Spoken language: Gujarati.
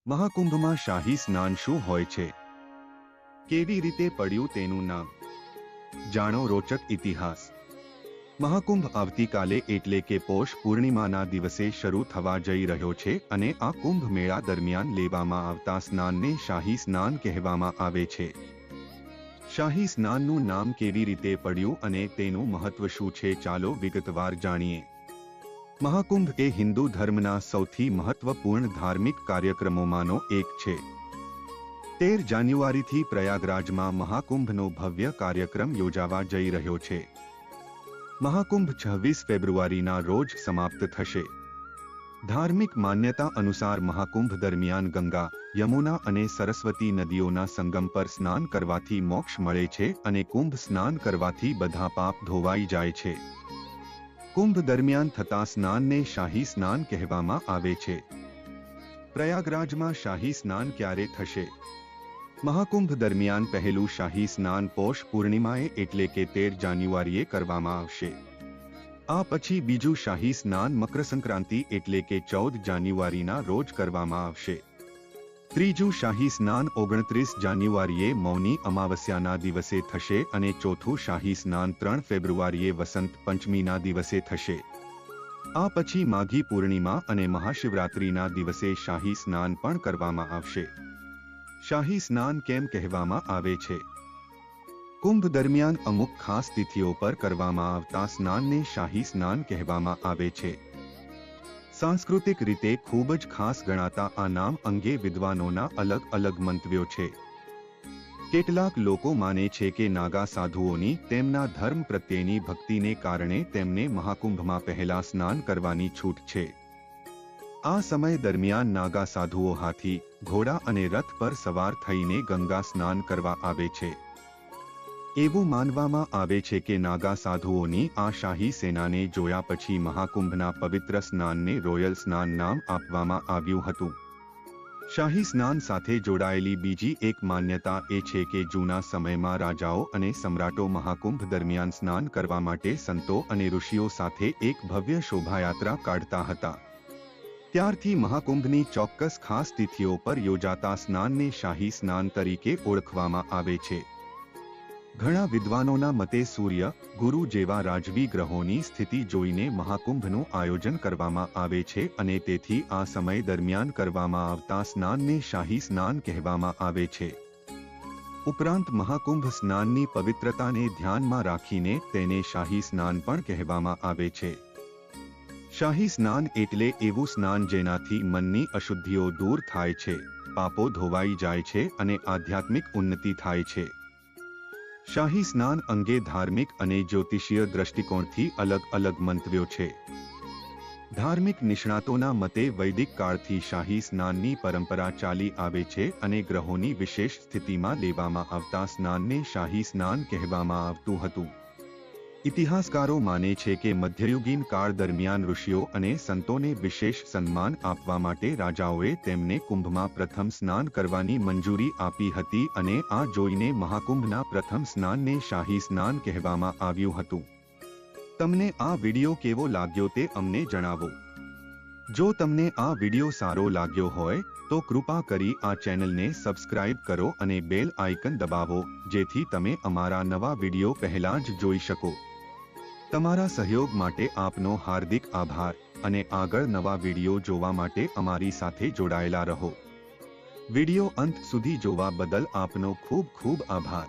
મહાકુંભમાં શાહી સ્નાન શું હોય છે? કેવી રીતે પડ્યું તેનું નામ? જાણો રોચક ઇતિહાસ. મહાકુંભ આવતીકાલે એટલે કે પોષ પૂર્ણિમાના દિવસે શરૂ થવા જઈ રહ્યો છે અને આ કુંભ મેળા દરમિયાન લેવામાં આવતા સ્નાનને શાહી સ્નાન કહેવામાં આવે છે. શાહી સ્નાનનું નામ કેવી રીતે પડ્યું અને તેનું મહત્વ શું છે, ચાલો વિગતવાર જાણીએ. મહાકુંભ એ હિન્દુ ધર્મના સૌથી મહત્વપૂર્ણ ધાર્મિક કાર્યક્રમોમાંનો એક છે. 13 જાન્યુઆરીથી પ્રયાગરાજમાં મહાકુંભનો ભવ્ય કાર્યક્રમ યોજાવા જઈ રહ્યો છે. મહાકુંભ 26 ફેબ્રુઆરીના રોજ સમાપ્ત થશે. ધાર્મિક માન્યતા અનુસાર મહાકુંભ દરમિયાન ગંગા, યમુના અને સરસ્વતી નદીઓના સંગમ પર સ્નાન કરવાથી મોક્ષ મળે છે અને કુંભ સ્નાન કરવાથી બધા પાપ ધોવાઈ જાય છે. કુંભ દરમિયાન થતા સ્નાનને શાહી સ્નાન કહેવામાં આવે છે. પ્રયાગરાજમાં શાહી સ્નાન ક્યારે થશે? મહાકુંભ દરમિયાન પહેલું શાહી સ્નાન પોષ પૂર્ણિમાએ એટલે કે 13 જાન્યુઆરીએ કરવામાં આવશે. આ પછી બીજું શાહી સ્નાન મકરસંક્રાંતિ એટલે કે 14 જાન્યુઆરીના રોજ કરવામાં આવશે. ત્રીજું શાહી સ્નાન 29 જાન્યુઆરીએ મૌની અમાવસ્યાના દિવસે થશે અને ચોથું શાહી સ્નાન 3 ફેબ્રુઆરીએ વસંત પંચમીના દિવસે થશે. આ પછી માઘી પૂર્ણિમા અને મહાશિવરાત્રિના દિવસે શાહી સ્નાન પણ કરવામાં આવશે. શાહી સ્નાન કેમ કહેવામાં આવે છે? કુંભ દરમિયાન અમુક ખાસ તિથિઓ પર કરવામાં આવતા સ્નાનને શાહી સ્નાન કહેવામાં આવે છે. સાંસ્કૃતિક રીતે ખૂબ જ ખાસ ગણાતા આ નામ અંગે વિદ્વાનોના અલગ અલગ મંતવ્યો છે. કેટલાક લોકો માને છે કે નાગા સાધુઓની તેમના ધર્મ પ્રત્યેની ભક્તિને કારણે તેમને મહાકુંભમાં પહેલા સ્નાન કરવાની છૂટ છે. આ સમય દરમિયાન નાગા સાધુઓ હાથી, ઘોડા અને રથ પર સવાર થઈને ગંગા સ્નાન કરવા આવે છે. એવું માનવામાં આવે છે કે નાગા સાધુઓની આ શાહી સેનાને જોયા પછી મહાકુંભના પવિત્ર સ્નાનને રોયલ સ્નાન નામ આપવામાં આવ્યું હતું. શાહી સ્નાન સાથે જોડાયેલી બીજી એક માન્યતા એ છે કે જૂના સમયમાં રાજાઓ અને સમ્રાટો મહાકુંભ દરમિયાન સ્નાન કરવા માટે સંતો અને ઋષિઓ સાથે એક ભવ્ય શોભાયાત્રા કાઢતા હતા. ત્યારથી મહાકુંભની ચોક્કસ ખાસ તિથિઓ પર યોજાતા સ્નાનને શાહી સ્નાન તરીકે ઓળખવામાં આવે છે. ઘણા વિદ્વાનોના મતે સૂર્ય, ગુરુ જેવા રાજવી ગ્રહોની સ્થિતિ જોઈને મહાકુંભનું આયોજન કરવામાં આવે છે અને તેથી આ સમય દરમિયાન કરવામાં આવતા સ્નાનને શાહી સ્નાન કહેવામાં આવે છે. ઉપરાંત મહાકુંભ સ્નાનની પવિત્રતાને ધ્યાનમાં રાખીને તેને શાહી સ્નાન પણ કહેવામાં આવે છે. શાહી સ્નાન એટલે એવું સ્નાન જેનાથી મનની અશુદ્ધિઓ દૂર થાય છે, પાપો ધોવાઈ જાય છે અને આધ્યાત્મિક ઉન્નતિ થાય છે. શાહી સ્નાન અંગે ધાર્મિક અને જ્યોતિષીય દ્રષ્ટિકોણથી અલગ અલગ મંતવ્યો છે. ધાર્મિક નિષ્ણાતોના મતે વૈદિક કાળથી શાહી સ્નાનની પરંપરા ચાલી આવે છે અને ગ્રહોની વિશેષ સ્થિતિમાં લેવામાં આવતા સ્નાનને શાહી સ્નાન કહેવામાં આવતું હતું. ઇતિહાસકારો માને છે કે મધ્યયુગીન કાળ દરમિયાન ઋષિઓ અને સંતોને વિશેષ સન્માન આપવા માટે રાજાઓએ તેમને કુંભમાં પ્રથમ સ્નાન કરવાની મંજૂરી આપી હતી અને આ જોઈને મહાકુંભના પ્રથમ સ્નાનને શાહી સ્નાન કહેવામાં આવ્યું હતું. તમને આ વિડિયો કેવો લાગ્યો તે અમને જણાવો. જો તમને આ વિડિયો સારો લાગ્યો હોય તો કૃપા કરી આ ચેનલને સબસ્ક્રાઇબ કરો અને બેલ આઇકન દબાવો જેથી તમે અમારા નવા વિડિયો પહેલા જ જોઈ શકો. તમારા સહયોગ માટે આપનો હાર્દિક આભાર અને આગળ નવા વિડિયો જોવા માટે અમારી સાથે જોડાયેલા રહો. વિડિયો અંત સુધી જોવા બદલ આપનો ખૂબ ખૂબ આભાર.